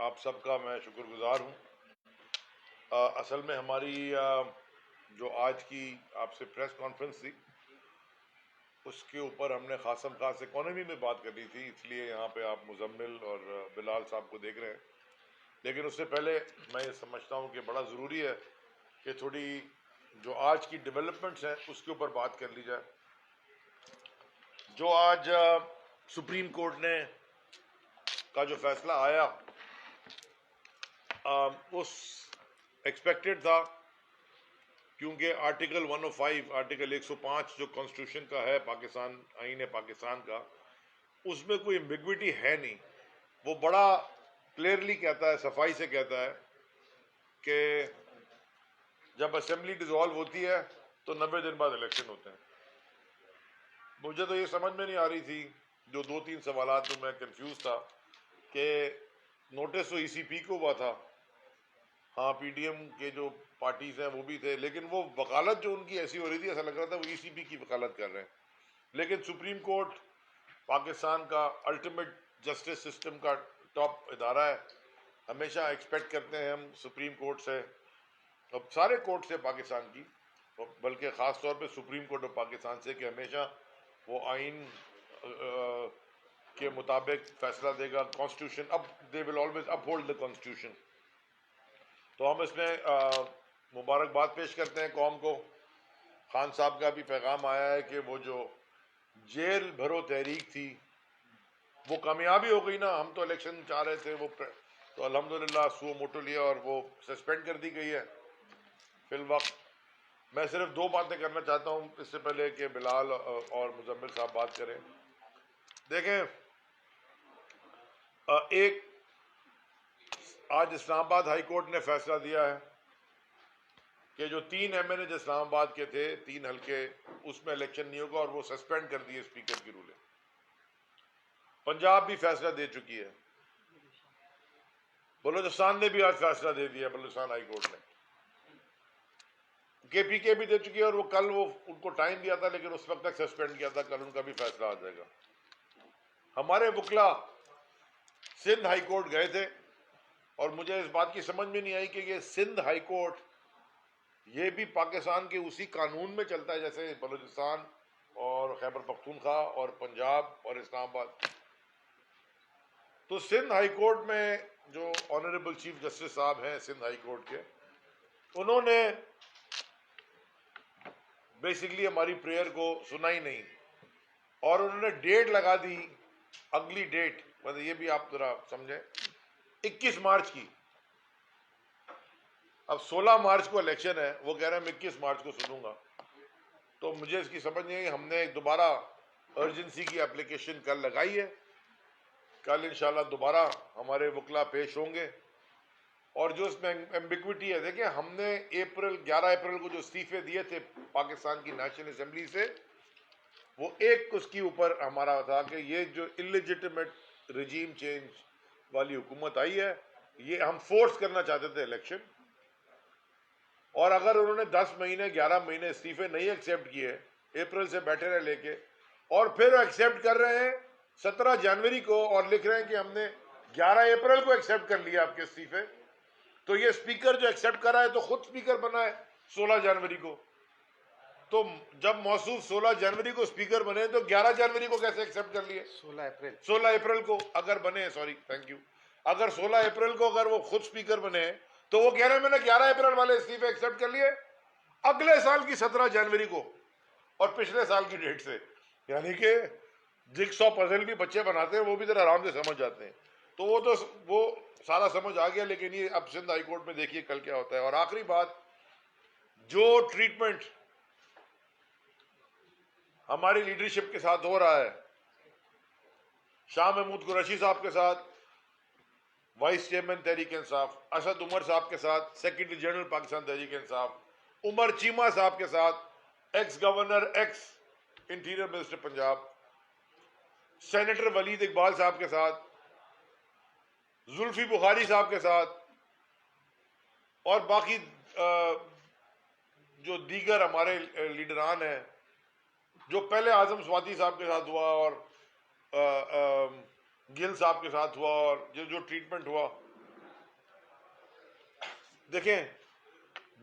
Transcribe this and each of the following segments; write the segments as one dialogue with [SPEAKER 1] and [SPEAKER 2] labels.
[SPEAKER 1] آپ سب کا میں شکر گزار ہوں. اصل میں ہماری جو آج کی آپ سے پریس کانفرنس تھی اس کے اوپر ہم نے خاصم خاص اکانومی میں بات کرنی تھی، اس لیے یہاں پہ آپ مزمل اور بلال صاحب کو دیکھ رہے ہیں. لیکن اس سے پہلے میں یہ سمجھتا ہوں کہ بڑا ضروری ہے کہ تھوڑی جو آج کی ڈیولپمنٹس ہیں اس کے اوپر بات کر لی جائے. جو آج سپریم کورٹ نے کا جو فیصلہ آیا اس ایکسپیکٹڈ تھا، کیونکہ آرٹیکل 105 آرٹیکل 105 جو کانسٹیٹیوشن کا ہے پاکستان آئین پاکستان کا، اس میں کوئی ایمبیگوٹی ہے نہیں. وہ بڑا کلیئرلی کہتا ہے، صفائی سے کہتا ہے کہ جب اسمبلی ڈیزالو ہوتی ہے تو 90 دن بعد الیکشن ہوتے ہیں. مجھے تو یہ سمجھ میں نہیں آ رہی تھی، جو 2-3 سوالات میں کنفیوز تھا کہ نوٹس تو ای سی پی کو ہوا تھا، ہاں پی ڈی ایم کے جو پارٹیز ہیں وہ بھی تھے، لیکن وہ وکالت جو ان کی ایسی ہو رہی تھی ایسا لگ رہا تھا وہ ای سی پی کی وکالت کر رہے ہیں. لیکن سپریم کورٹ پاکستان کا الٹیمیٹ جسٹس سسٹم کا ٹاپ ادارہ ہے. ہمیشہ ایکسپیکٹ کرتے ہیں ہم سپریم کورٹ سے، اب سارے کورٹ سے پاکستان کی، بلکہ خاص طور پہ سپریم کورٹ آف پاکستان سے، کہ ہمیشہ وہ آئین کے مطابق فیصلہ دے گا. کانسٹیٹیوشن اب they will always uphold the constitution. تو ہم اس میں مبارکباد پیش کرتے ہیں قوم کو. خان صاحب کا بھی پیغام آیا ہے کہ وہ جو جیل بھرو تحریک تھی وہ کامیابی ہو گئی نا. ہم تو الیکشن چاہ رہے تھے، وہ تو الحمدللہ سو موٹو لیا اور وہ سسپینڈ کر دی گئی ہے فی الوقت. میں صرف 2 باتیں کرنا چاہتا ہوں اس سے پہلے کہ بلال اور مزمل صاحب بات کریں. دیکھیں، ایک آج اسلام آباد ہائی کورٹ نے فیصلہ دیا ہے کہ جو 3 ایم این اے اسلام آباد کے تھے 3 حلقے، اس میں الیکشن نہیں ہوگا اور وہ سسپینڈ کر دیے اسپیکر کی رولنگ. پنجاب بھی فیصلہ دے چکی ہے، بلوچستان نے بھی آج فیصلہ دے دیا، بلوچستان ہائی کورٹ نے. کے پی کے بھی دے چکی ہے، اور وہ کل وہ ان کو ٹائم دیا تھا لیکن اس وقت تک سسپینڈ کیا تھا، کل ان کا بھی فیصلہ آ جائے گا. ہمارے وکلا سندھ ہائی کورٹ گئے تھے اور مجھے اس بات کی سمجھ میں نہیں آئی کہ یہ سندھ ہائی کورٹ یہ بھی پاکستان کے اسی قانون میں چلتا ہے جیسے بلوچستان اور خیبر پختونخوا اور پنجاب اور اسلام آباد. تو سندھ ہائی کورٹ میں جو آنریبل چیف جسٹس صاحب ہیں سندھ ہائی کورٹ کے، انہوں نے بیسیکلی ہماری پریئر کو سنا ہی نہیں، اور انہوں نے ڈیٹ لگا دی، اگلی ڈیٹ، مطلب یہ بھی آپ ذرا سمجھیں، 21 مارچ کی. اب 16 مارچ کو الیکشن ہے، وہ کہہ رہے ہیں میں 21 مارچ کو سنوں گا. تو مجھے اس کی سمجھ نہیں آئی. ہم نے دوبارہ ارجنسی کی اپلیکیشن کل لگائی ہے، کل انشاءاللہ دوبارہ ہمارے وکلا پیش ہوں گے. اور جو اس میں ایمبیگوٹی ہے، دیکھیں ہم نے 11 اپریل کو جو استعفے دیے تھے پاکستان کی نیشنل اسمبلی سے، وہ ایک اس کے اوپر ہمارا تھا کہ یہ جو انلیجٹمیٹ رجیم چینج والی حکومت آئی ہے، یہ ہم فورس کرنا چاہتے تھے الیکشن. اور اگر انہوں نے 10 مہینے 11 مہینے استعفے نہیں ایکسیپٹ کیے، اپریل سے بیٹھے رہے لے کے، اور پھر ایکسیپٹ کر رہے ہیں 17 جنوری کو اور لکھ رہے ہیں کہ ہم نے 11 اپریل کو ایکسیپٹ کر لیا آپ کے استعفے، تو یہ اسپیکر جو ایکسیپٹ کر رہا ہے تو خود اسپیکر بنا ہے 16 جنوری کو. تو جب موصوف 16 جنوری کو اسپیکر بنے تو 11 جنوری کو کیسے ایکسیپٹ کر لیے؟ 16 اپریل کو اگر بنے، سوری تھینک یو، اگر 16 اپریل کو اگر وہ خود اسپیکر بنے تو وہ کہہ رہے ہیں میں نے 11 اپریل والے استعفے ایکسیپٹ کر لیے اگلے سال کی 17 جنوری کو اور پچھلے سال کی ڈیٹ سے. یعنی کہ جگ سو پزل بھی بچے بناتے ہیں، وہ بھی ذرا آرام سے سمجھ جاتے ہیں. تو وہ سارا سمجھ آ گیا. لیکن یہ اب سندھ ہائی کورٹ میں دیکھیے کل کیا ہوتا ہے. اور آخری بات، جو ٹریٹمنٹ ہماری لیڈرشپ کے ساتھ ہو رہا ہے، شاہ محمود قریشی صاحب کے ساتھ وائس چیئرمین تحریک انصاف، اسد عمر صاحب کے ساتھ سیکرٹری جنرل پاکستان تحریک انصاف، عمر چیمہ صاحب کے ساتھ ex governor ex interior minister Punjab, senator Waleed Iqbal صاحب کے ساتھ، زلفی بخاری صاحب کے ساتھ، اور باقی جو دیگر ہمارے لیڈران ہیں، جو پہلے اعظم سواتی صاحب کے ساتھ ہوا اور گل صاحب کے ساتھ ہوا، اور جو ٹریٹمنٹ ہوا، دیکھیں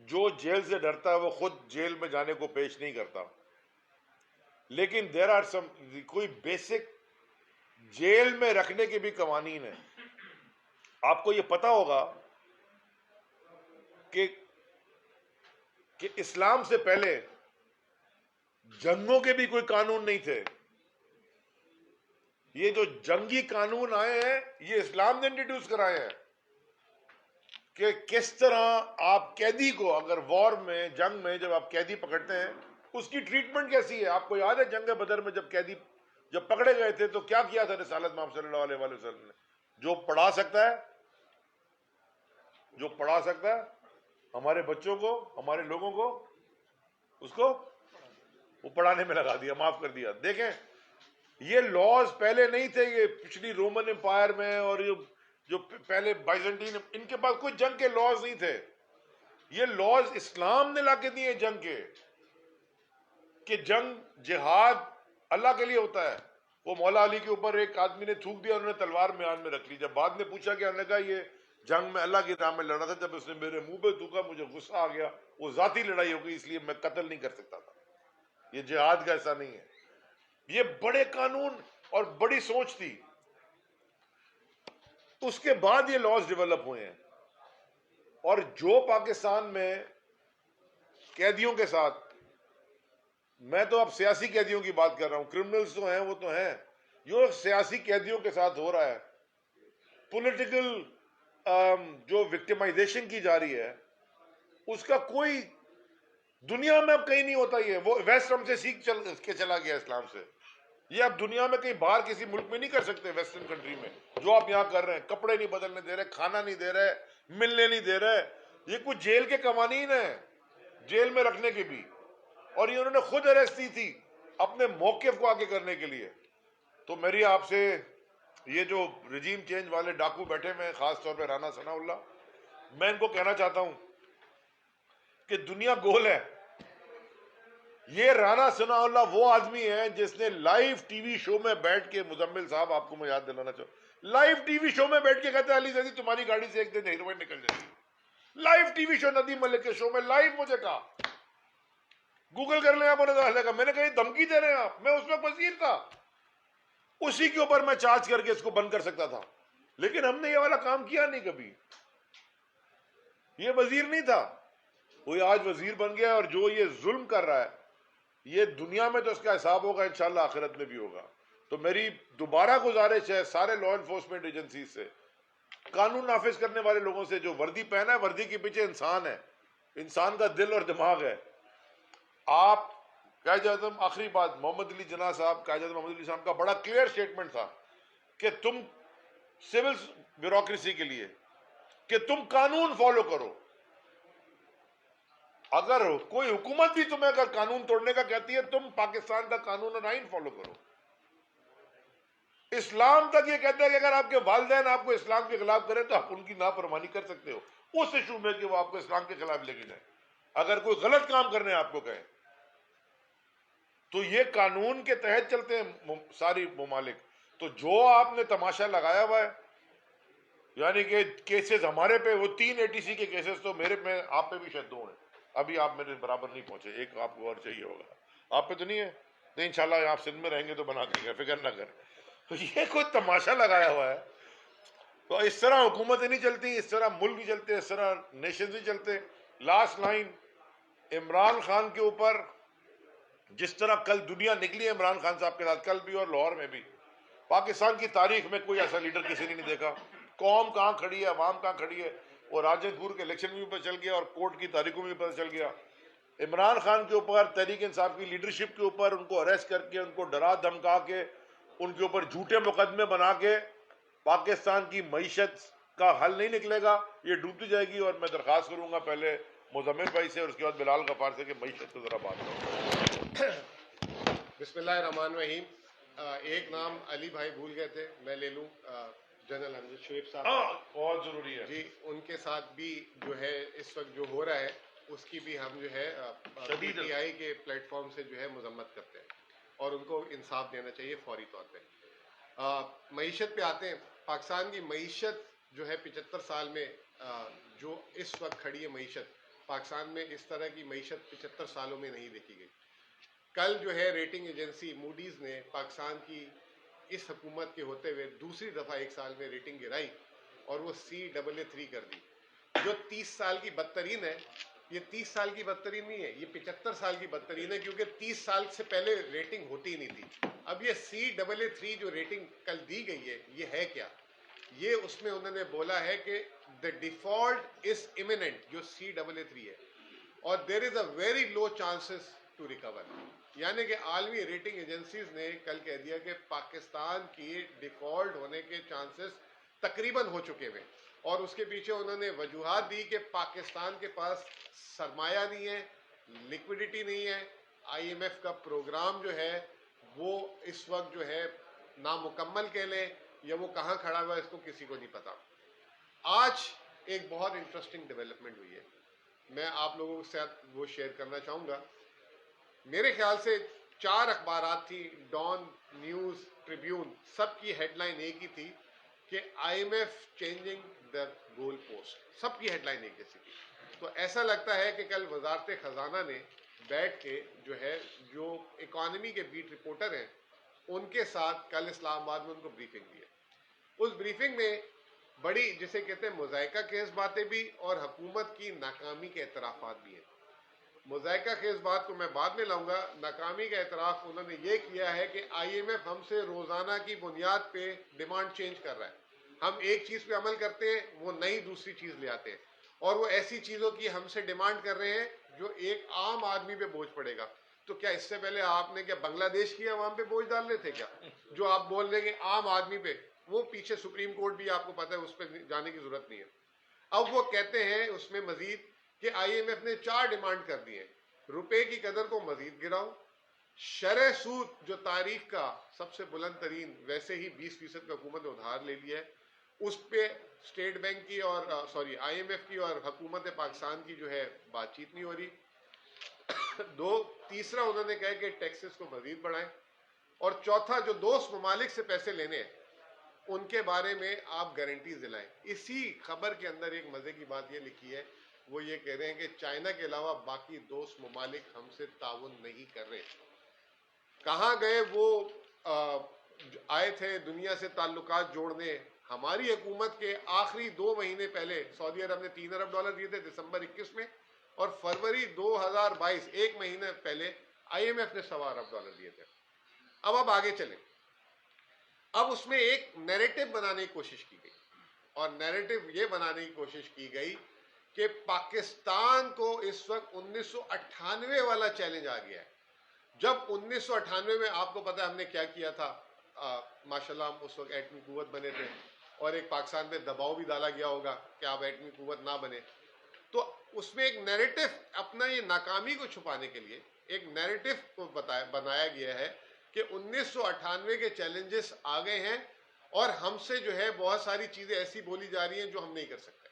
[SPEAKER 1] جو جیل سے ڈرتا ہے وہ خود جیل میں جانے کو پیش نہیں کرتا، لیکن دیر آر سم کوئی بیسک جیل میں رکھنے کے بھی قوانین ہیں. آپ کو یہ پتا ہوگا کہ اسلام سے پہلے جنگوں کے بھی کوئی قانون نہیں تھے. یہ جو جنگی قانون آئے ہیں یہ اسلام نے انٹروڈیوس کرائے ہیں کہ کس طرح آپ قیدی کو، اگر وار میں، جنگ میں جب آپ قیدی پکڑتے ہیں اس کی ٹریٹمنٹ کیسی ہے. آپ کو یاد ہے جنگ بدر میں جب قیدی جب پکڑے گئے تھے تو کیا کیا تھا رسالت محمد صلی اللہ علیہ وآلہ وسلم نے؟ جو پڑھا سکتا ہے، جو پڑھا سکتا ہے ہمارے بچوں کو، ہمارے لوگوں کو، اس کو وہ پڑھانے میں لگا دیا، معاف کر دیا. دیکھیں یہ لاز پہلے نہیں تھے، یہ پچھلی رومن امپائر میں اور جو پہلے بائزنٹین، ان کے پاس کوئی جنگ کے لاز نہیں تھے. یہ لاز اسلام نے لا کے دیے جنگ کے، کہ جنگ جہاد اللہ کے لیے ہوتا ہے. وہ مولا علی کے اوپر ایک آدمی نے تھوک دیا، انہوں نے تلوار میان میں رکھ لی. جب بعد میں پوچھا کہ انہوں نے کہا یہ جنگ میں اللہ کی راہ میں لڑا تھا، جب اس نے میرے منہ پہ تھوکا مجھے غصہ آ گیا، وہ ذاتی لڑائی ہو گئی، اس لیے میں قتل نہیں کر سکتا تھا. یہ جہاد کا ایسا نہیں ہے. یہ بڑے قانون اور بڑی سوچ تھی. اس کے بعد یہ لاز ڈیولپ ہوئے ہیں. اور جو پاکستان میں قیدیوں کے ساتھ، میں تو اب سیاسی قیدیوں کی بات کر رہا ہوں، کرمنلز تو ہیں وہ تو ہیں، جو سیاسی قیدیوں کے ساتھ ہو رہا ہے، پولیٹیکل جو وکٹمائزیشن کی جا رہی ہے، اس کا کوئی دنیا میں اب کہیں نہیں ہوتا. یہ وہ ویسٹ ہم سے سیکھ کے چلا گیا اسلام سے. یہ اب دنیا میں کہیں باہر کسی ملک میں نہیں کر سکتے. ویسٹرن کنٹری میں جو آپ یہاں کر رہے ہیں، کپڑے نہیں بدلنے دے رہے، کھانا نہیں دے رہے، ملنے نہیں دے رہے، یہ کچھ جیل کے قوانین ہیں، جیل میں رکھنے کے بھی. اور یہ انہوں نے خود اریسٹ دی تھی اپنے موقف کو آگے کرنے کے لیے. تو میری آپ سے یہ جو رجیم چینج والے ڈاکو بیٹھے ہوئے ہیں، خاص طور پہ رانا ثناء اللہ، میں ان کو کہنا چاہتا ہوں کہ دنیا گول ہے. یہ رانا ثناء اللہ وہ آدمی ہے جس نے لائیو ٹی وی شو میں بیٹھ کے، مزمل صاحب آپ کو میں یاد دلانا چاہوں، لائیو ٹی وی شو میں بیٹھ کے کہتا ہے علی زیدی تمہاری گاڑی سے ایک دن ہیروئن نکل جائے گی. لائیو ٹی وی شو ندیم ملک کے شو میں لائیو مجھے کہا، گوگل کر لیں آپ، میں نے کہا یہ دھمکی دے رہے ہیں آپ. میں اس میں وزیر تھا، اسی کے اوپر میں چارج کر کے اس کو بند کر سکتا تھا، لیکن ہم نے یہ والا کام کیا نہیں کبھی. یہ وزیر نہیں تھا، وہ آج وزیر بن گیا. اور جو یہ ظلم کر رہا ہے، یہ دنیا میں تو اس کا حساب ہوگا، انشاءاللہ آخرت میں بھی ہوگا. تو میری دوبارہ گزارش ہے سارے لا انفورسمنٹ ایجنسیز سے، قانون نافذ کرنے والے لوگوں سے، جو وردی پہنا ہے، وردی کے پیچھے انسان ہے، انسان کا دل اور دماغ ہے. آپ قائد اعظم، آخری بات، محمد علی جناح صاحب، قائد اعظم محمد علی صاحب کا بڑا کلیئر سٹیٹمنٹ تھا کہ تم سول بیوروکریسی کے لیے کہ تم قانون فالو کرو. اگر کوئی حکومت بھی تمہیں اگر قانون توڑنے کا کہتی ہے، تم پاکستان کا قانون اور آئین فالو کرو. اسلام تک یہ کہتا ہے کہ اگر آپ کے والدین آپ کو اسلام کے خلاف کریں تو آپ ان کی نافرمانی کر سکتے ہو، اس ایشو میں کہ وہ آپ کو اسلام کے خلاف لے کے جائیں. اگر کوئی غلط کام کرنے آپ کو کہیں تو یہ قانون کے تحت چلتے ہیں ساری ممالک. تو جو آپ نے تماشا لگایا ہوا ہے، یعنی کہ کیسز ہمارے پہ، وہ 380 کے کیسز تو میرے میں، آپ پہ بھی شاید 2 ہیں. ابھی آپ میرے برابر نہیں پہنچے، ایک آپ کو اور چاہیے ہوگا. آپ پہ تو نہیں ہے؟ تو انشاءاللہ آپ سندھ میں رہیں گے تو بنا دیں گے، فکر نہ کریں. تو یہ کوئی تماشا لگایا ہوا ہے. تو اس طرح حکومتیں نہیں چلتی، اس طرح ملک نہیں چلتے، اس طرح نیشنز نہیں چلتے. لاسٹ لائن عمران خان کے اوپر، جس طرح کل دنیا نکلی ہے عمران خان صاحب کے ساتھ، کل بھی اور لاہور میں بھی، پاکستان کی تاریخ میں کوئی ایسا لیڈر کسی نے نہیں دیکھا. قوم کہاں کھڑی ہے، عوام کہاں کھڑی ہے. اور راجن پور کے الیکشن میں بھی پتہ چل گیا اور کورٹ کی تاریخوں میں بھی پتہ چل گیا. عمران خان کے اوپر، تحریک انصاف کی لیڈرشپ کے اوپر، ان کو اریسٹ کر کے، ان کو ڈرا دھمکا کے، ان کے اوپر جھوٹے مقدمے بنا کے پاکستان کی معیشت کا حل نہیں نکلے گا، یہ ڈوبتی جائے گی. اور میں درخواست کروں گا پہلے مزمل بھائی سے اور اس کے بعد بلال غفار سے کہ معیشت کو ذرا بات کریں.
[SPEAKER 2] بسم اللہ الرحمن الرحیم. ایک نام علی بھائی بھول گئے تھے، میں لے لوں. جنرل حمزہ شعیب صاحب،
[SPEAKER 1] بہت ضروری ہے
[SPEAKER 2] جی، ان کے ساتھ بھی جو ہے اس وقت جو ہو رہا ہے اس کی بھی ہم جو ہے پی ٹی آئی کے پلیٹ فارم سے جو ہے مذمت کرتے ہیں، اور ان کو انصاف دینا چاہیے فوری طور پہ. معیشت پہ آتے ہیں. پاکستان کی معیشت جو ہے 75 سال میں جو اس وقت کھڑی ہے معیشت پاکستان میں، اس طرح کی معیشت 75 سالوں میں نہیں دیکھی گئی. کل جو ہے ریٹنگ ایجنسی موڈیز نے پاکستان کی اس حکومت کے ہوتے ہوئے دوسری دفعہ ایک سال میں ریٹنگ گرائی اور وہ CAA3 کر دی، جو 30 سال کی بدترین ہے. یہ 30 سال کی بدترین نہیں ہے، یہ 75 سال کی بدترین ہے، کیونکہ 30 سال سے پہلے ریٹنگ ہوتی ہی نہیں تھی. اب یہ CAA3 جو ریٹنگ کل دی گئی ہے، یہ ہے کیا؟ یہ اس میں انہوں نے بولا ہے کہ the default is imminent، جو CAA3 ہے، اور there is a very low chances to recover. یعنی کہ عالمی ریٹنگ ایجنسیز نے کل کہہ دیا کہ پاکستان کی ڈیفالٹ ہونے کے چانسز تقریباً ہو چکے ہوئے، اور اس کے پیچھے انہوں نے وجوہات دی کہ پاکستان کے پاس سرمایہ نہیں ہے، لیکوڈیٹی نہیں ہے، IMF کا پروگرام جو ہے وہ اس وقت جو ہے نامکمل کہہ لیں یا وہ کہاں کھڑا ہوا ہے اس کو کسی کو نہیں پتا. آج ایک بہت انٹرسٹنگ ڈیولپمنٹ ہوئی ہے، میں آپ لوگوں کے ساتھ وہ شیئر کرنا چاہوں گا. میرے خیال سے 4 اخبارات تھی، ڈان، نیوز، ٹریبیون، سب کی ہیڈ لائن ایک ہی تھی کہ IMF changing the goal post, سب کی ہیڈ لائن ایک جیسی تھی. تو ایسا لگتا ہے کہ کل وزارت خزانہ نے بیٹھ کے جو ہے جو اکانومی کے بیٹ رپورٹر ہیں ان کے ساتھ کل اسلام آباد میں ان کو بریفنگ دی ہے. اس بریفنگ میں بڑی جسے کہتے ہیں مذائقہ خیز باتیں بھی اور حکومت کی ناکامی کے اعترافات بھی ہیں. مذائقہ خیز بات کو میں بعد میں لاؤں گا. ناکامی کا اعتراف انہوں نے یہ کیا ہے کہ IMF ہم سے روزانہ کی بنیاد پہ ڈیمانڈ چینج کر رہا ہے. ہم ایک چیز پہ عمل کرتے ہیں، وہ نئی دوسری چیز لے آتے ہیں، اور وہ ایسی چیزوں کی ہم سے ڈیمانڈ کر رہے ہیں جو ایک عام آدمی پہ بوجھ پڑے گا. تو کیا اس سے پہلے آپ نے کیا بنگلہ دیش کی عوام پہ بوجھ ڈال رہے تھے کیا؟ جو آپ بول رہے ہیں کہ عام آدمی پہ، وہ پیچھے سپریم کورٹ بھی آپ کو پتہ ہے، اس پہ جانے کی ضرورت نہیں ہے. اب وہ کہتے ہیں اس میں مزید کہ IMF نے 4 ڈیمانڈ کر دی ہیں. روپے کی قدر کو مزید گراؤ، شرح سود جو تاریخ کا سب سے بلند ترین، ویسے ہی 20% کا حکومت نے ادھار لے لیا ہے، اس پہ اسٹیٹ بینک کی اور IMF کی اور حکومت پاکستان کی جو ہے بات چیت نہیں ہو رہی. تیسرا انہوں نے کہا کہ ٹیکسز کو مزید بڑھائیں، اور چوتھا جو دوست ممالک سے پیسے لینے ہیں ان کے بارے میں آپ گارنٹیز دلائیں. اسی خبر کے اندر ایک مزے کی بات یہ لکھی ہے، وہ یہ کہہ رہے ہیں کہ چائنا کے علاوہ باقی دوست ممالک ہم سے تعاون نہیں کر رہے. کہاں گئے وہ آئے تھے دنیا سے تعلقات جوڑنے؟ ہماری حکومت کے آخری 2 مہینے پہلے سعودی عرب نے $3 ارب دیے تھے دسمبر 21 میں، اور فروری 2022 ایک مہینے پہلے IMF نے $1.25 ارب دیے تھے. اب آگے چلیں. اب اس میں ایک نیریٹو بنانے کی کوشش کی گئی، اور نیریٹو یہ بنانے کی کوشش کی گئی کہ پاکستان کو اس وقت 1998 والا چیلنج آ گیا ہے. جب 1998 میں آپ کو پتا ہے ہم نے کیا کیا تھا، ماشاءاللہ ہم اس وقت ایٹمی قوت بنے تھے، اور ایک پاکستان پہ دباؤ بھی ڈالا گیا ہوگا کہ آپ ایٹمی قوت نہ بنے. تو اس میں ایک نیریٹو، اپنا یہ ناکامی کو چھپانے کے لیے ایک نیریٹو کو بنایا گیا ہے کہ 1998 کے چیلنجز آ گئے ہیں، اور ہم سے جو ہے بہت ساری چیزیں ایسی بولی جا رہی ہیں جو ہم نہیں کر سکتے.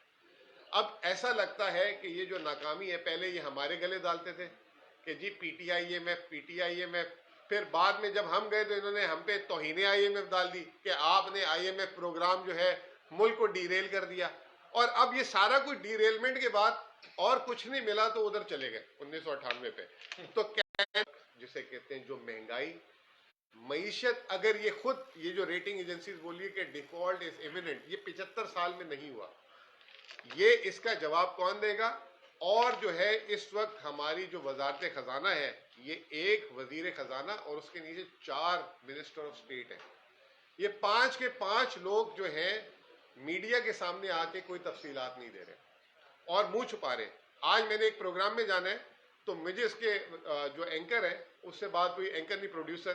[SPEAKER 2] اب ایسا لگتا ہے کہ یہ جو ناکامی ہے، پہلے یہ ہمارے گلے ڈالتے تھے کہ جی PTI IMF، پھر بعد میں جب ہم گئے تو انہوں نے ہم پہ توہین IMF ڈال دی کہ آپ نے IMF پروگرام جو ہے ملک کو ڈی ریل کر دیا. اور اب یہ سارا کچھ ڈی ریلمنٹ کے بعد اور کچھ نہیں ملا تو ادھر چلے گئے 1998 پہ. تو جسے کہتے ہیں جو مہنگائی، معیشت، اگر یہ خود یہ جو ریٹنگ ایجنسیز بولیے کہ ڈیفالٹ از ایمیننٹ، یہ 75 سال میں نہیں ہوا، یہ اس کا جواب کون دے گا؟ اور جو ہے اس وقت ہماری جو وزارت خزانہ ہے، یہ ایک وزیر خزانہ اور اس کے نیچے 4 منسٹر آف اسٹیٹ ہیں. یہ 5 کے 5 لوگ جو ہیں میڈیا کے سامنے آ کے کوئی تفصیلات نہیں دے رہے اور منہ چھپا رہے. آج میں نے ایک پروگرام میں جانا ہے تو مجھے اس کے جو اینکر ہے اس سے بات ہوئی، اینکر نہیں پروڈیوسر.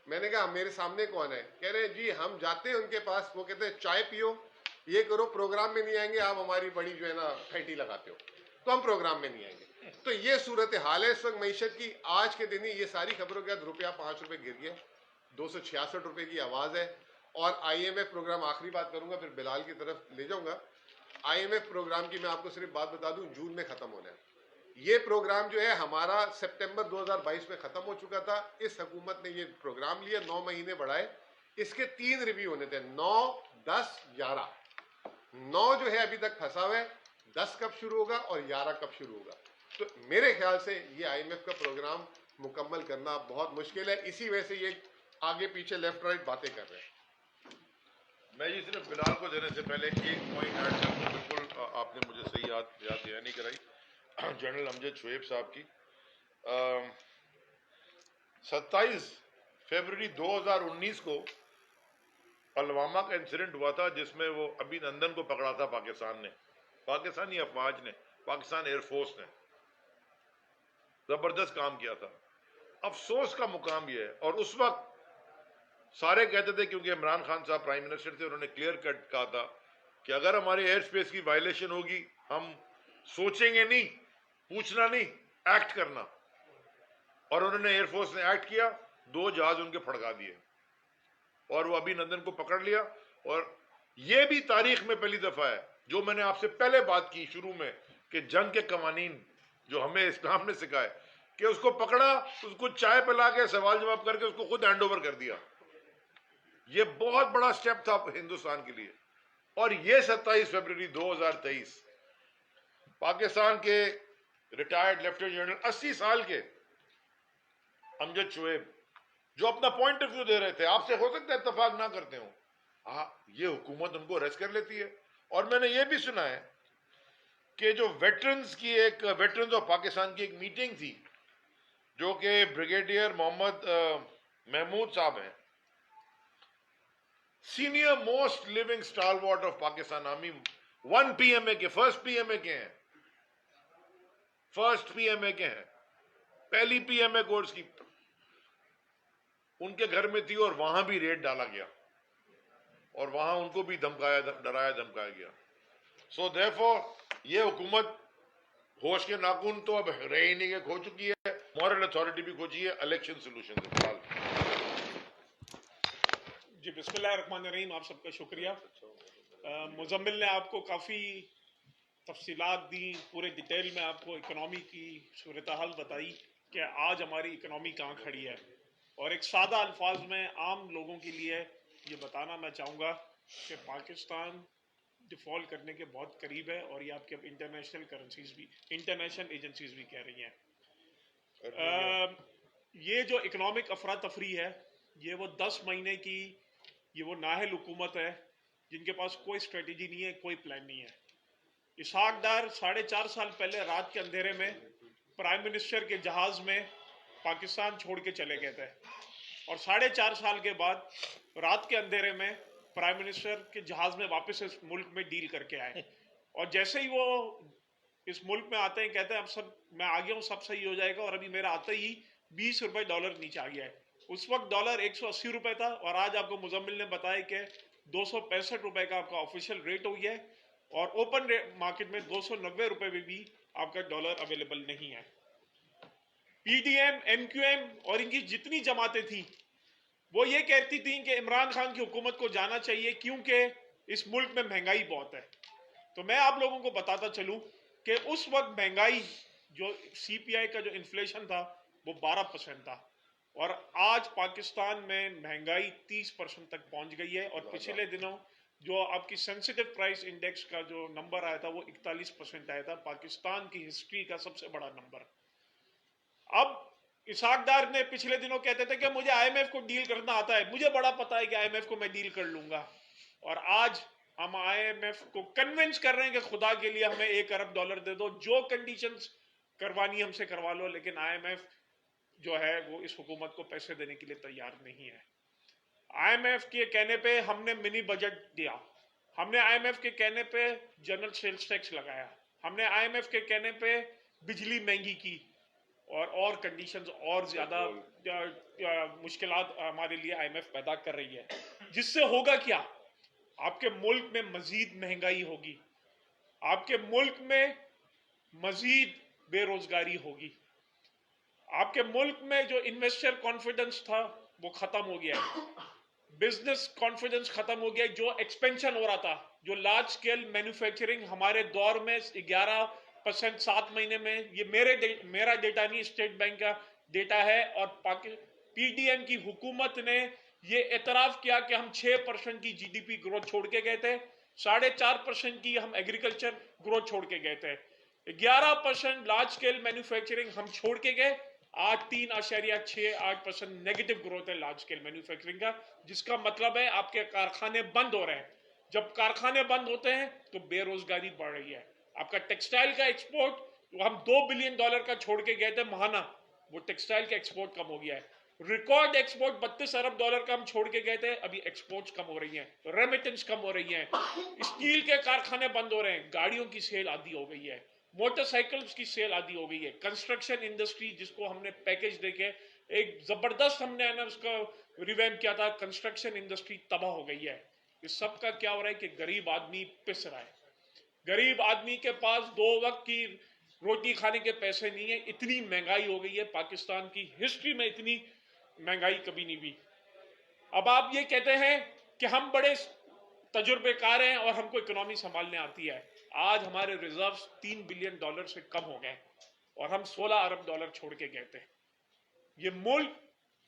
[SPEAKER 2] میں نے کہا میرے سامنے کون ہے؟ کہہ رہے جی ہم جاتے ہیں ان کے پاس، وہ کہتے ہیں چائے پیو، یہ کرو، پروگرام میں نہیں آئیں گے، آپ ہماری بڑی جو ہے نا پھینٹی لگاتے ہو تو ہم پروگرام میں نہیں آئیں گے. تو یہ صورتحال ہے اس وقت معیشت کی. آج کے دن ہی یہ ساری خبروں کے بعد روپیہ 5 روپے گر گیا، 266 روپے کی آواز ہے. اور IMF پروگرام، آخری بات کروں گا پھر بلال کی طرف لے جاؤں گا. IMF پروگرام کی میں آپ کو صرف بات بتا دوں، جون میں ختم ہونا ہے. یہ پروگرام جو ہے ہمارا سپٹمبر 2022 میں ختم ہو چکا تھا. اس حکومت نے یہ پروگرام لیا، 9 مہینے بڑھائے. اس کے 3 ریویو ہونے تھے، 9، 10، 11. 9 جو ہے ابھی تک پھنسا ہوا ہے, 10 کب شروع ہوگا اور 11 کب شروع ہوگا. تو میرے خیال سے یہ آئی ایم ایف کا پروگرام مکمل کرنا بہت مشکل ہے, اسی وجہ سے یہ آگے پیچھے لیفٹ رائٹ باتیں کر رہے ہیں.
[SPEAKER 1] میں یہ صرف بلال کو دینے سے پہلے ایک پوائنٹ ایڈ کر دوں, بالکل آپ نے مجھے صحیح یاد دہانی کرائی جنرل امجد شعیب صاحب کی. 27 فروری 2019 کو پلوامہ کا انسیڈنٹ ہوا تھا جس میں وہ ابھی نندن کو پکڑا تھا پاکستان نے, پاکستانی افواج نے, پاکستان ایئر فورس نے زبردست کام کیا تھا. افسوس کا مقام یہ ہے, اور اس وقت سارے کہتے تھے, کیونکہ عمران خان صاحب پرائم منسٹر تھے, انہوں نے کلیئر کٹ کہا تھا کہ اگر ہمارے ایئر سپیس کی وائلیشن ہوگی ہم سوچیں گے نہیں, پوچھنا نہیں, ایکٹ کرنا. اور انہوں نے ایئر فورس نے ایکٹ کیا, 2 جہاز ان کے پھڑکا دیے اور وہ ابھی نندن کو پکڑ لیا. اور یہ بھی تاریخ میں پہلی دفعہ ہے, جو میں نے آپ سے پہلے بات کی شروع میں, کہ جنگ کے قوانین جو ہمیں اسلام نے سکھائے, کہ اس کو پکڑا, اس کو چائے پلا کے سوال جواب کر کے اس کو خود ہینڈ اوور کر دیا. یہ بہت بڑا سٹیپ تھا ہندوستان کے لیے. اور یہ 27 فروری 2023 پاکستان کے ریٹائرڈ لیفٹیننٹ جنرل 80 سال کے امجد شعیب جو اپنا پوائنٹ آف ویو دے رہے تھے, آپ سے ہو سکتا ہے اتفاق نہ کرتے ہوں, یہ حکومت ان کو اریسٹ کر لیتی ہے. اور میں نے یہ بھی سنا ہے کہ جو ویٹرنز آف پاکستان کی ایک میٹنگ تھی, جو کہ بریگیڈیئر محمد محمود صاحب ہیں, senior most living stalwart of Pakistan army, 1 PMA کے, فرسٹ PMA کے ہیں, پہلی PMA کورس کی, ان کے گھر میں تھی اور وہاں بھی ریڈ ڈالا گیا اور وہاں ان کو بھی ڈرایا دھمکایا گیا. سو دیرفور یہ حکومت ہوش کے ناخن تو اب رہے ہی نہیں, کہ کھو چکی ہے, مورل اتھارٹی بھی کھو چکی ہے, الیکشن سولوشن سے.
[SPEAKER 3] جی بسم اللہ الرحمن الرحیم. آپ سب کا شکریہ. مزمل نے آپ کو کافی تفصیلات دی, پورے ڈیٹیل میں آپ کو اکنامی کی صورتحال بتائی کہ آج ہماری اکنامی کہاں کھڑی ہے. اور ایک سادہ الفاظ میں عام لوگوں کے لیے یہ بتانا میں چاہوں گا کہ پاکستان ڈیفالٹ کرنے کے بہت قریب ہے, اور یہ آپ کے انٹرنیشنل ایجنسیز بھی کہہ رہی ہیں. یہ جو اکنامک افراتفری ہے, یہ وہ 10 مہینے کی یہ وہ نااہل حکومت ہے جن کے پاس کوئی اسٹریٹجی نہیں ہے, کوئی پلان نہیں ہے. اسحاق ڈار 4.5 سال پہلے رات کے اندھیرے میں پرائم منسٹر کے جہاز میں پاکستان چھوڑ کے چلے گئے تھے, اور 4.5 سال کے بعد رات کے اندھیرے میں پرائم منسٹر کے جہاز میں واپس اس ملک میں ڈیل کر کے آئے. اور جیسے ہی وہ اس ملک میں آتے ہیں کہتے ہیں اب سب میں آ گیا ہوں, سب صحیح ہو جائے گا, اور ابھی میرا آتے ہی 20 روپے ڈالر نیچے آ گیا ہے. اس وقت ڈالر 180 روپے تھا, اور آج آپ کو مزمل نے بتایا کہ 265 روپے کا آپ کا آفیشیل ریٹ ہو گیا ہے, اور اوپن مارکیٹ میں 290 روپے میں بھی آپ کا ڈالر اویلیبل نہیں ہے. پی ڈی ایم, MQM اور ان کی جتنی جماعتیں تھیں وہ یہ کہتی تھیں کہ عمران خان کی حکومت کو جانا چاہیے کیونکہ اس ملک میں مہنگائی بہت ہے. تو میں آپ لوگوں کو بتاتا چلوں کہ اس وقت مہنگائی جو CPI کا جو انفلیشن تھا وہ 12% تھا, اور آج پاکستان میں مہنگائی 30% تک پہنچ گئی ہے. اور پچھلے دنوں جو آپ کی سینسیٹیو پرائس انڈیکس کا جو نمبر آیا تھا وہ 41% آیا تھا, پاکستان کی ہسٹری کا سب سے بڑا نمبر. اب اسحاق ڈار نے پچھلے دنوں کہتے تھے کہ مجھے IMF کو ڈیل کرنا آتا ہے, مجھے بڑا پتا ہے کہ IMF کو میں ڈیل کر لوں گا, اور آج ہم IMF کو کنونس کر رہے ہیں کہ خدا کے لیے ہمیں 1 ارب ڈالر دے دو, جو کنڈیشنز کروانی ہم سے کروا لو, لیکن IMF جو ہے وہ اس حکومت کو پیسے دینے کے لیے تیار نہیں ہے. IMF کے کہنے پہ ہم نے منی بجٹ دیا, ہم نے IMF کے کہنے پہ جنرل سیلز ٹیکس لگایا, ہم نے IMF کے کہنے پہ بجلی مہنگی کی, اور کنڈیشنز اور زیادہ مشکلات ہمارے لیے IMF پیدا کر رہی ہے, جس سے ہوگا کیا, آپ کے ملک میں مزید مہنگائی ہوگی, آپ کے ملک میں مزید بے روزگاری ہوگی, آپ کے ملک میں جو انویسٹر کانفیڈنس تھا وہ ختم ہو گیا ہے, بزنس کانفیڈنس ختم ہو گیا ہے. جو ایکسپینشن ہو رہا تھا, جو لارج سکیل مینوفیکچرنگ ہمارے دور میں 11% 7 مہینے میں, یہ میرا ڈیٹا نہیں, اسٹیٹ بینک کا ڈیٹا ہے, اور PDM کی حکومت نے یہ اعتراف کیا کہ ہم 6% کی GDP گروتھ چھوڑ کے گئے تھے, 4.5% کی ہم ایگریکلچر گروتھ چھوڑ کے گئے تھے, 11% لارج اسکیل مینوفیکچرنگ ہم چھوڑ کے گئے, آج 3.68% نیگیٹو گروتھ ہے لارج اسکیل مینوفیکچرنگ کا, جس کا مطلب ہے آپ کے کارخانے بند ہو رہے ہیں. جب کارخانے بند ہوتے ہیں تو بے روزگاری بڑھ رہی ہے. آپ کا ٹیکسٹائل کا ایکسپورٹ جو ہم $2 بلین کا چھوڑ کے گئے تھے ماہانہ, وہ ٹیکسٹائل کا ایکسپورٹ کم ہو گیا ہے. ریکارڈ ایکسپورٹ $32 ارب کا ہم چھوڑ کے گئے تھے, ابھی ایکسپورٹس کم ہو رہی ہیں, ریمیٹنس کم ہو رہی ہیں, اسٹیل کے کارخانے بند ہو رہے ہیں, گاڑیوں کی سیل آدھی ہو گئی ہے, موٹر سائیکلز کی سیل آدھی ہو گئی ہے, کنسٹرکشن انڈسٹری جس کو ہم نے پیکج دے کے ایک زبردست ہم نے اس کا ریویمپ کیا تھا, کنسٹرکشن انڈسٹری تباہ ہو گئی ہے. اس سب کا کیا ہو رہا ہے کہ غریب آدمی پس رہا ہے. غریب آدمی کے پاس 2 وقت کی روٹی کھانے کے پیسے نہیں ہیں. اتنی مہنگائی ہو گئی ہے, پاکستان کی ہسٹری میں اتنی مہنگائی کبھی نہیں ہوئی. اب آپ یہ کہتے ہیں کہ ہم بڑے تجربے کار ہیں اور ہم کو اکنامی سنبھالنے آتی ہے. آج ہمارے ریزروز $3 بلین سے کم ہو گئے اور ہم $16 ارب چھوڑ کے گئے تھے. یہ ملک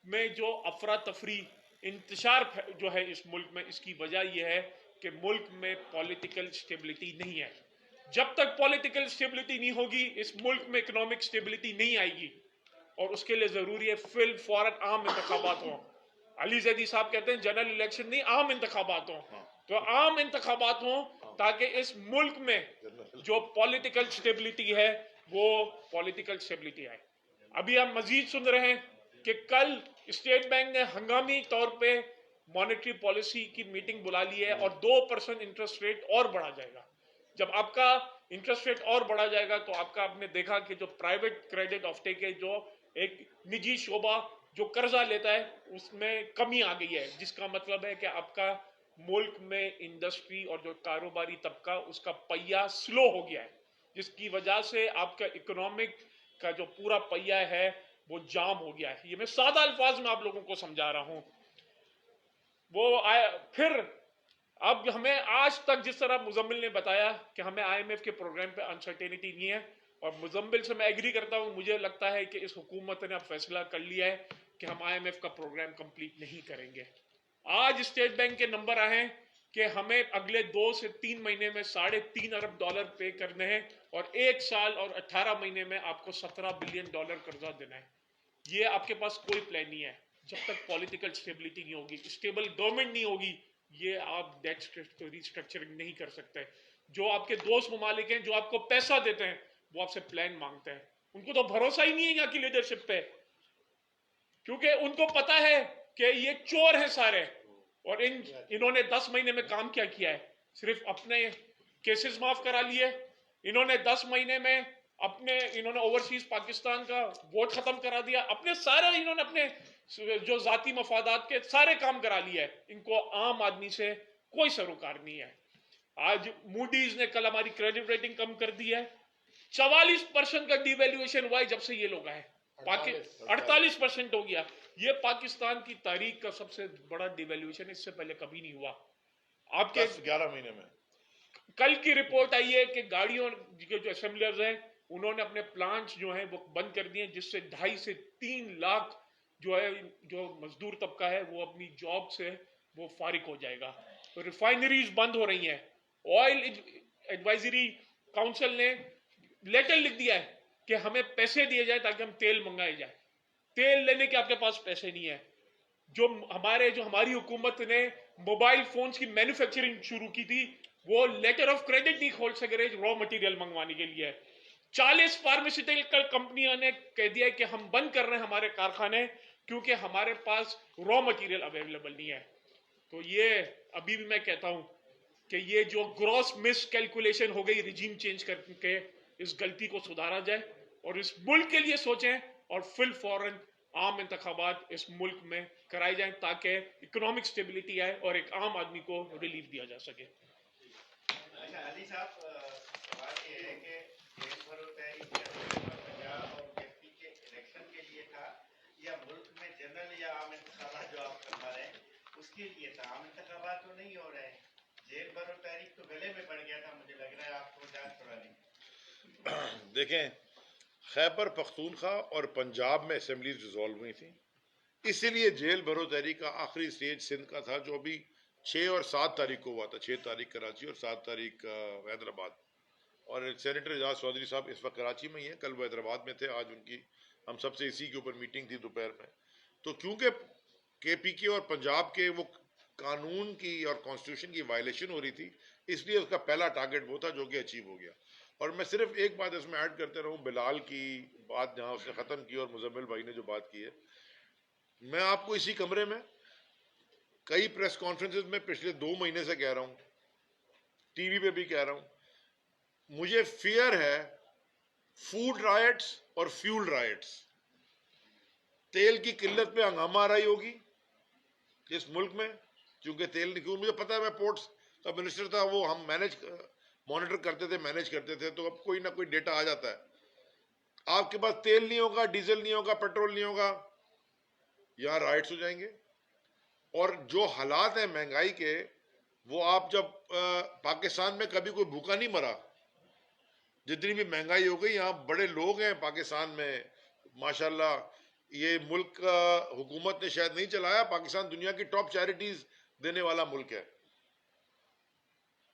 [SPEAKER 3] میں جو افراتفری انتشار جو ہے اس ملک میں, اس کی وجہ یہ ہے کہ ملک میں پولیٹیکل سٹیبلٹی نہیں ہے. جب تک پولیٹیکل سٹیبلٹی نہیں ہوگی اس ملک میں اکنامک سٹیبلٹی نہیں آئے گی, اور اس کے لیے ضروری ہے فی الفور عام انتخابات ہوں. علی زیدی صاحب کہتے ہیں جنرل الیکشن نہیں, عام انتخابات ہوں. تو عام انتخابات ہوں تاکہ اس ملک میں جو پولیٹیکل سٹیبلٹی ہے وہ پولیٹیکل سٹیبلٹی آئے. ابھی ہم مزید سن رہے ہیں کہ کل اسٹیٹ بینک نے ہنگامی طور پہ مانیٹری پالیسی کی میٹنگ بلا لی ہے اور 2% انٹرسٹ ریٹ اور بڑھا جائے گا. جب آپ کا انٹرسٹ ریٹ اور بڑھا جائے گا تو آپ کا آپ نے دیکھا کہ جو پرائیویٹ کریڈٹ آف ٹیک ہے, جو ایک نجی شعبہ جو قرضہ لیتا ہے, اس میں کمی آ گئی ہے, جس کا مطلب ہے کہ آپ کا ملک میں انڈسٹری اور جو کاروباری طبقہ اس کا پہیہ سلو ہو گیا ہے, جس کی وجہ سے آپ کا اکنامک کا جو پورا پہیہ ہے وہ جام ہو گیا ہے. یہ میں سادہ الفاظ میں آپ لوگوں کو سمجھا رہا ہوں. وہ پھر اب ہمیں آج تک جس طرح مزمل نے بتایا کہ ہمیں IMF کے پروگرام پہ انسرٹینٹی نہیں ہے, اور مزمل سے میں ایگری کرتا ہوں, مجھے لگتا ہے کہ اس حکومت نے اب فیصلہ کر لیا ہے کہ ہم IMF کا پروگرام کمپلیٹ نہیں کریں گے. آج اسٹیٹ بینک کے نمبر آئے ہیں کہ ہمیں اگلے 2 سے 3 مہینے میں $3.5 ارب پے کرنے ہیں, اور 1 سال اور 18 مہینے میں آپ کو $17 بلین قرضہ دینا ہے. یہ آپ کے پاس کوئی پلان نہیں ہے. جب تک پولیٹیکل سٹیبلٹی نہیں ہوگی, اسٹیبل گورنمنٹ نہیں ہوگی, یہ آپ ڈیٹ ریسٹرکچرنگ نہیں کر سکتے. جو آپ کے دوست ممالک ہیں جو آپ کو پیسہ دیتے ہیں وہ آپ سے پلان مانگتے ہیں, ان کو تو بھروسہ ہی نہیں ہے یہاں کی لیڈرشپ پہ, کیونکہ ان کو پتا ہے کہ یہ چور ہیں سارے, اور انہوں نے 10 مہینے میں کام کیا ہے, صرف اپنے کیسز معاف کرا لیے. انہوں نے 10 مہینے میں انہوں نے اوورسیز پاکستان کا ووٹ ختم کرا دیا, اپنے سارے انہوں نے اپنے جو ذاتی مفادات کے سارے کام کرا لیا ہے. ان کو عام آدمی سے کوئی سروکار نہیں ہے. آج موڈیز نے کل ہماری کریڈٹ ریٹنگ کم کر دی ہے, 44% کا ڈی ویلیویشن ہوا ہے جب سے یہ لوگ آئے, 48% ہو گیا. یہ پاکستان کی تاریخ کا سب سے بڑا ڈی ویلیویشن, اس سے پہلے کبھی نہیں ہوا. آپ کے
[SPEAKER 1] 11 مہینے میں
[SPEAKER 3] کل کی رپورٹ آئی ہے کہ گاڑیوں کے جو اسمبلرز ہیں انہوں نے اپنے پلانٹس جو ہیں وہ بند کر دیے, جس سے 2.5 سے 3 لاکھ جو مزدور طبقہ ہے وہ اپنی جاب سے وہ فارغ ہو جائے گا. ریفائنریز بند ہو رہی ہیں. آئل ایڈوائزری کاؤنسل نے لیٹر لکھ دیا ہے کہ ہمیں پیسے دیے جائے تاکہ ہم تیل منگائے جائے. تیل لینے کے آپ کے پاس پیسے نہیں ہے. جو ہماری حکومت نے موبائل فونز کی مینوفیکچرنگ شروع کی تھی, وہ لیٹر آف کریڈٹ نہیں کھول سکے رہے را مٹیریل منگوانے کے لیے. 40 فارماسیوٹیکل کمپنیوں نے کہہ دیا کہ ہم بند کر رہے ہیں ہمارے کارخانے کیونکہ ہمارے پاس را مٹیریل اویلیبل نہیں ہے. تو یہ ابھی بھی میں کہتا ہوں کہ یہ جو گراس مس کیلکولیشن ہو گئی رجیم چینج کر کے, اس غلطی کو سدھارا جائے اور اس ملک کے لیے سوچیں, اور فی الفوراً عام انتخابات اس ملک میں کرائے جائیں تاکہ اکنامک سٹیبلٹی آئے اور ایک عام آدمی کو ریلیف دیا جا سکے.
[SPEAKER 4] علی صاحب, سوال یہ ہے کہ دیش بھر ہوتا ہے پنجاب اور کے پی کے الیکشن کے لیے تھا, یا ملک میں جنرل یا عام انتخابات جو آپ کروا رہے ہیں اس کے لیے تھا؟ عام انتخابات تو نہیں ہو رہے ہیں, جیل بھر و تحریک تو گلے میں پڑ گیا تھا, مجھے لگ رہا ہے آپ کو جان چھڑا لیں.
[SPEAKER 1] دیکھیں, خیبر پختونخوا اور پنجاب میں اسمبلیز ڈیزالو ہوئی تھیں, اسی لیے جیل بھرو تحریک کا آخری سٹیج سندھ کا تھا, جو ابھی 6 اور 7 تاریخ کو ہوا تھا، 6 تاریخ کراچی اور 7 تاریخ حیدرآباد. اور سینیٹر اعجاز چودھری صاحب اس وقت کراچی میں ہی ہیں، کل وہ حیدرآباد میں تھے، آج ان کی ہم سب سے اسی کے اوپر میٹنگ تھی دوپہر میں. تو کیونکہ کے پی کے اور پنجاب کے وہ قانون کی اور کانسٹیٹیوشن کی وائلیشن ہو رہی تھی، اس لیے اس کا پہلا ٹارگٹ وہ تھا جو کہ اچیو ہو گیا. اور میں صرف ایک بات اس میں ایڈ کرتے رہوں، بلال کی بات جہاں اس نے ختم کی اور مزمل بھائی نے جو بات کی ہے، میں آپ کو اسی کمرے میں کئی پریس کانفرنسز میں پچھلے 2 مہینے سے کہہ رہا ہوں، ٹی وی پہ بھی کہہ رہا ہوں، مجھے فیئر ہے فوڈ رائٹس اور فیول رائٹس. تیل کی قلت پہ ہنگامہ آ رہی ہوگی اس ملک میں، کیونکہ تیل نہیں، کیونکہ مجھے پتا ہے میں پورٹس کا منسٹر تھا، وہ ہم مانیٹر کرتے تھے، مینیج کرتے تھے، تو اب کوئی نہ کوئی ڈیٹا آ جاتا ہے. آپ کے پاس تیل نہیں ہوگا، ڈیزل نہیں ہوگا، پیٹرول نہیں ہوگا، یہاں رائٹس ہو جائیں گے. اور جو حالات ہیں مہنگائی کے، وہ آپ جب پاکستان میں کبھی کوئی بھوکا نہیں مرا، جتنی بھی مہنگائی ہو گئی، یہاں بڑے لوگ ہیں پاکستان میں ماشاءاللہ. یہ ملک حکومت نے شاید نہیں چلایا، پاکستان دنیا کی ٹاپ چیریٹیز دینے والا ملک ہے.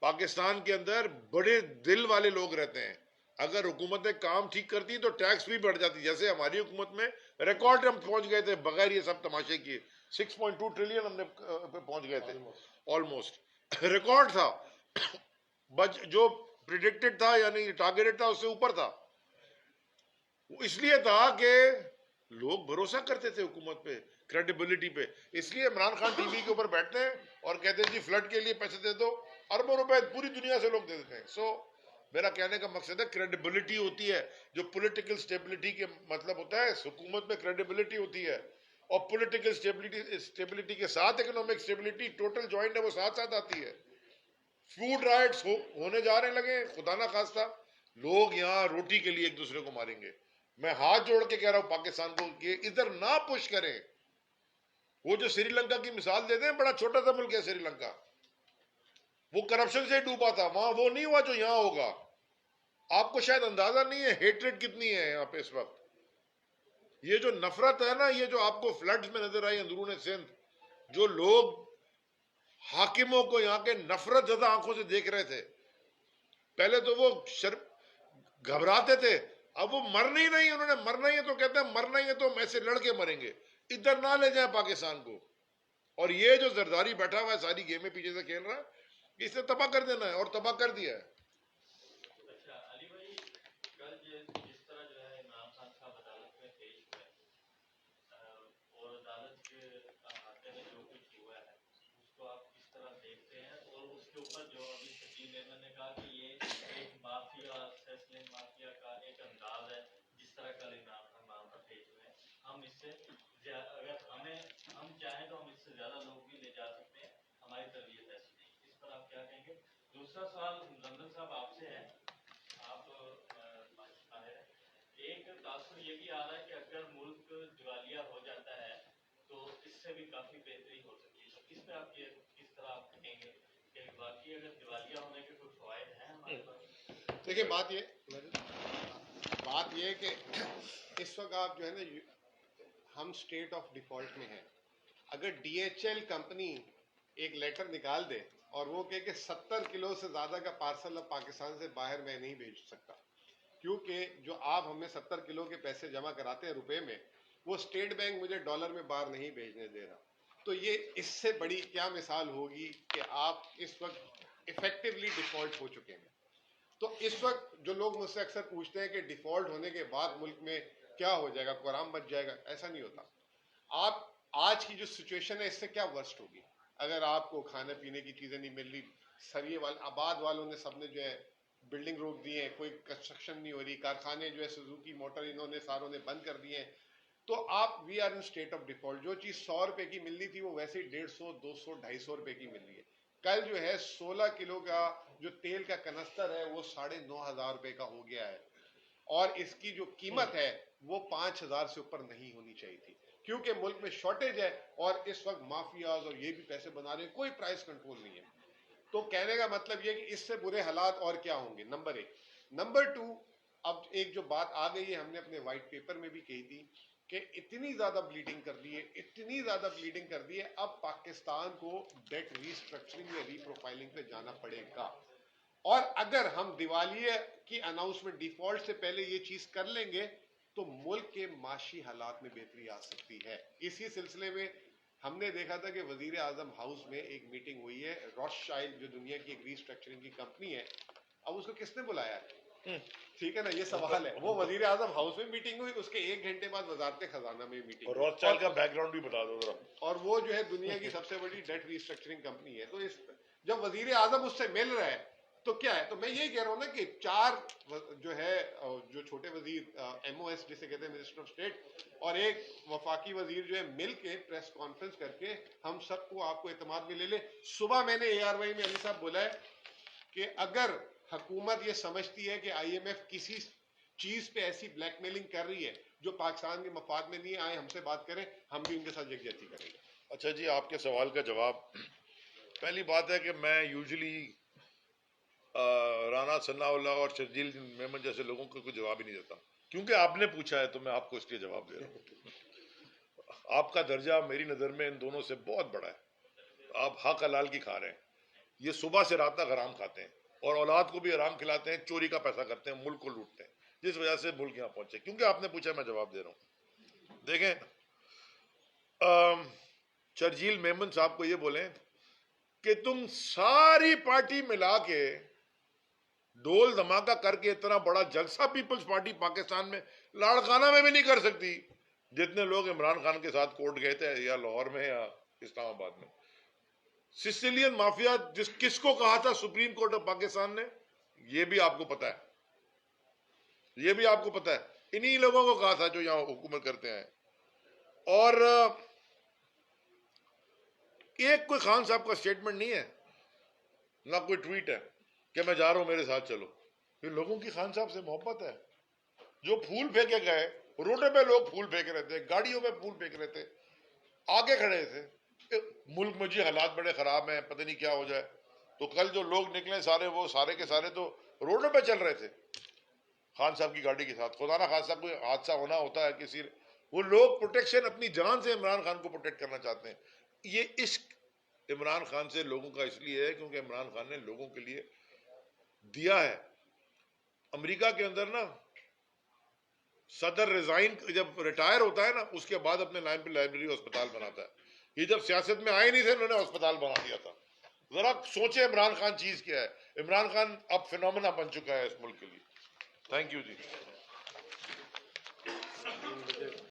[SPEAKER 1] پاکستان کے اندر بڑے دل والے لوگ رہتے ہیں. اگر حکومتیں کام ٹھیک کرتی تو ٹیکس بھی بڑھ جاتی، جیسے ہماری حکومت میں ریکارڈ ہم پہنچ گئے تھے بغیر یہ سب تماشے کیے، 6.2 ٹریلین ہم نے پہنچ گئے تھے، آلموسٹ ریکارڈ تھا. جو پریڈکٹڈ تھا یعنی ٹارگیٹڈ تھا اس سے اوپر تھا. وہ اس لیے تھا کہ لوگ بھروسہ کرتے تھے حکومت پہ، کریڈیبلٹی پہ. اس لیے عمران خان ٹی وی کے اوپر بیٹھتے ہیں اور کہتے ہیں جی فلڈ کے لیے پیسے دے دو، اربوں روپے پوری دنیا سے لوگ دے دیتے ہیں. سو میرا کہنے کا مقصد ہے کریڈیبلٹی ہوتی ہے، جو پولیٹیکل سٹیبلٹی کے مطلب ہوتا ہے، حکومت میں کریڈیبلٹی ہوتی ہے، اور پولیٹیکل سٹیبلٹی کے ساتھ اکنامک سٹیبلٹی ٹوٹل جوائنٹ ہے، وہ ساتھ ساتھ آتی ہے. فوڈ رائٹس ہونے جا رہے لگے، خدا نہ خواستہ لوگ یہاں روٹی کے لیے ایک دوسرے کو ماریں گے. میں ہاتھ جوڑ کے کہہ رہا ہوں پاکستان کو کہ ادھر نہ پش کریں. وہ جو سری لنکا کی مثال دیتے ہیں، بڑا چھوٹا سا ملک ہے سری لنکا، وہ کرپشن سے ڈوبا تھا، وہاں وہ نہیں ہوا جو یہاں ہوگا. آپ کو شاید اندازہ نہیں ہے ہیٹریٹ کتنی ہے یہاں پہ اس وقت. یہ جو نفرت ہے نا، یہ جو آپ کو فلڈز میں نظر آئی اندرون سندھ، جو لوگ حاکموں کو یہاں کے نفرت زدہ آنکھوں سے دیکھ رہے تھے، پہلے تو وہ گھبراتے تھے، اب وہ مرنا ہی نہیں، انہوں نے مرنا ہی ہے تو کہتے ہیں مرنا ہی ہے تو ہم ایسے لڑ کے مریں گے، ادھر نہ لے جائیں پاکستان کو. اور یہ جو زرداری بیٹھا ہوا ہے ساری گیمیں پیچھے سے کھیل رہا ہے، اس نے تباہ کر دینا ہے اور تباہ کر دیا ہے.
[SPEAKER 5] اچھا علی بھائی، کل جس طرح جو ہے عمران خان صاحب عدالت میں پیش ہوئے اور عدالت کے احاطے میں جو کچھ ہوا ہے اس کو آپ کس طرح دیکھتے ہیں؟ اور اس کے اوپر جو ابھی سچین احمد نے کہا کہ یہ ایک مافیا، سیسلنگ مافیا کا ایک انداز ہے جس طرح کل عمران خان پیش ہوئے ہیں، ہم اس سے اگر ہم چاہیں تو ہم اس سے زیادہ لوگ بھی لے جا سکتے ہیں، ہماری تربیت ایسی نہیں. اس پر آپ کیا کہیں گے؟ دوسرا سوال لندن صاحب آپ سے ہے، آپ ایک تاثر یہ بھی آ رہا ہے کہ اگر ملک دیوالیہ ہو جاتا ہے تو اس سے بھی کافی بہتری ہو سکتی ہے. تو اس پہ آپ کس طرح آپ کہیں گے کہ باقی اگر دیوالیہ ہونے کے کوئی فوائد ہیں ہمارے پاس؟
[SPEAKER 2] دیکھیں بات یہ ہے کہ اس وقت آپ جو ہے نا، ہم سٹیٹ آف ڈیفالٹ میں ہیں. اگر ڈی ایچ ایل کمپنی ایک لیٹر نکال دے اور وہ کہے کہ 70 کلو سے زیادہ کا پارسل اب پاکستان سے باہر میں نہیں بھیج سکتا، کیونکہ جو آپ ہمیں 70 کلو کے پیسے جمع کراتے ہیں روپے میں، وہ اسٹیٹ بینک مجھے ڈالر میں باہر نہیں بھیجنے دے رہا، تو یہ اس سے بڑی کیا مثال ہوگی کہ آپ اس وقت افیکٹولی ڈیفالٹ ہو چکے ہیں. تو اس وقت جو لوگ مجھ سے اکثر پوچھتے ہیں کہ ڈیفالٹ ہونے کے بعد ملک میں کیا ہو جائے گا، قرآن بچ جائے گا، ایسا نہیں ہوتا. آپ آج کی جو سچویشن ہے اس سے کیا ورسٹ ہوگی؟ اگر آپ کو کھانے پینے کی چیزیں نہیں مل رہی، سریے والے آباد والوں نے سب نے جو ہے بلڈنگ روک دی ہے، کوئی کنسٹرکشن نہیں ہو رہی، کارخانے جو ہے سوزوکی موٹر انہوں نے ساروں نے بند کر دیے ہیں، تو آپ we are in state of default. جو چیز 100 روپے کی مل رہی تھی وہ ویسے ہی 150، 200، 250 روپے کی مل رہی ہے. کل جو ہے 16 کلو کا جو تیل کا کنستر ہے وہ 9,500 روپے کا ہو گیا ہے، اور اس کی جو قیمت ہے وہ 5,000 سے اوپر نہیں ہونی چاہیے تھی، کیونکہ ملک میں شارٹیج ہے اور اس وقت مافیاز اور یہ بھی پیسے بنا رہے ہیں، کوئی پرائس کنٹرول نہیں ہے. تو کہنے کا مطلب یہ کہ اس سے برے حالات اور کیا ہوں گے، نمبر 1. نمبر 2، اب ایک جو بات آ گئی ہے، ہم نے اپنے وائٹ پیپر میں بھی کہی تھی کہ اتنی زیادہ بلیڈنگ کر دی ہے، اتنی زیادہ بلیڈنگ کر دی ہے، اب پاکستان کو ڈیٹ ریسٹرکچرنگ یا ری پروفائلنگ پہ جانا پڑے گا. اور اگر ہم دیوالیے کی اناؤنسمنٹ ڈیفالٹ سے پہلے یہ چیز کر لیں گے تو ملک کے معاشی حالات میں بہتری آ سکتی ہے. اسی سلسلے میں ہم نے دیکھا تھا کہ وزیر اعظم ہاؤس میں ایک میٹنگ ہوئی ہے، روش چائلڈ جو دنیا کی ایک ریسٹرکچرنگ کی کمپنی ہے، اب اس کو کس نے بلایا ہے؟ ٹھیک ہے نا، یہ سوال ہے. وہ وزیر اعظم ہاؤس میں میٹنگ ہوئی، اس کے 1 گھنٹے بعد وزارت خزانہ میں میٹنگ
[SPEAKER 1] اور
[SPEAKER 2] ہوئی.
[SPEAKER 1] روتھسچائلڈ کا بیک گراؤنڈ بھی بتا دو ذرا.
[SPEAKER 2] اور وہ جو ہے دنیا کی سب سے بڑی ڈیٹ ریسٹرکچرنگ کمپنی ہے. تو اس جب وزیر اعظم اس سے مل رہا ہے تو کیا ہے؟ تو میں یہی کہہ رہا ہوں نا کہ 4 جو ہے جو چھوٹے وزیر ایم او ایس جسے کہتے ہیں منسٹر آف اسٹیٹ، اور ایک وفاقی وزیر جو ہے مل کے پریس کانفرنس کر کے ہم سب کو آپ کو اعتماد میں لے لے. صبح میں نے اے آر وائی میں علی صاحب بولا ہے کہ اگر حکومت یہ سمجھتی ہے کہ آئی ایم ایف کسی چیز پہ ایسی بلیک میلنگ کر رہی ہے جو پاکستان کے مفاد میں نہیں آئے، ہم سے بات کریں، ہم بھی ان کے ساتھ یکجہتی کریں گے.
[SPEAKER 1] اچھا جی، آپ کے سوال کا جواب. پہلی بات ہے کہ میں یوزلی رانا ثناء اللہ اور شرجیل میمن جیسے لوگوں کو کوئی جواب ہی نہیں دیتا، کیونکہ آپ نے پوچھا ہے تو میں آپ کو اس لیے جواب دے رہا ہوں. آپ کا درجہ میری نظر میں ان دونوں سے بہت بڑا ہے. آپ حق حلال کی کھا رہے ہیں. یہ صبح سے رات تک حرام کھاتے ہیں اور اولاد کو بھی حرام کھلاتے ہیں، چوری کا پیسہ کرتے ہیں، ملک کو لوٹتے ہیں، جس وجہ سے ملک یہاں پہنچے. کیونکہ آپ نے پوچھا، میں جواب دے رہا ہوں. دیکھیں، شرجیل میمن صاحب کو یہ بولیں کہ تم ساری پارٹی ملا کے ڈول دھماکہ کر کے اتنا بڑا جلسہ پیپلز پارٹی پاکستان میں لاڑکانہ میں بھی نہیں کر سکتی جتنے لوگ عمران خان کے ساتھ کورٹ گئے تھے، یا لاہور میں یا اسلام آباد میں. سسیلین مافیا کس کو کہا تھا سپریم کورٹ آف پاکستان نے؟ یہ بھی آپ کو پتا ہے، یہ بھی آپ کو پتا ہے. انہی لوگوں کو کہا تھا جو یہاں حکومت کرتے ہیں. اور ایک کوئی خان صاحب کا سٹیٹمنٹ نہیں ہے، نہ کوئی ٹویٹ ہے کہ میں جا رہا ہوں میرے ساتھ چلو. یہ لوگوں کی خان صاحب سے محبت ہے. جو پھول پھینکے گئے، روڈے پہ لوگ پھول پھینک رہے تھے، گاڑیوں پہ پھول پھینک رہے تھے، آگے کھڑے تھے. ملک میں جی حالات بڑے خراب ہیں، پتہ نہیں کیا ہو جائے. تو کل جو لوگ نکلے سارے، وہ سارے کے سارے تو روڈوں پہ چل رہے تھے خان صاحب کی گاڑی کے ساتھ. خدا نہ خان صاحب کو حادثہ ہونا ہوتا ہے کسی، وہ لوگ پروٹیکشن اپنی جان سے عمران خان کو پروٹیکٹ کرنا چاہتے ہیں. یہ عشق عمران خان سے لوگوں کا اس لیے ہے کیونکہ عمران خان نے لوگوں کے لیے دیا ہے. امریکہ کے اندر نا صدر ریزائن جب ریٹائر ہوتا ہے نا، اس کے بعد اپنے نام پہ لائبریری ہسپتال بناتا ہے. یہ جب سیاست میں آئے نہیں تھے، انہوں نے ہسپتال بنا دیا تھا. ذرا سوچے عمران خان چیز کیا ہے. عمران خان اب فینومینا بن چکا ہے اس ملک کے لیے. Thank you G.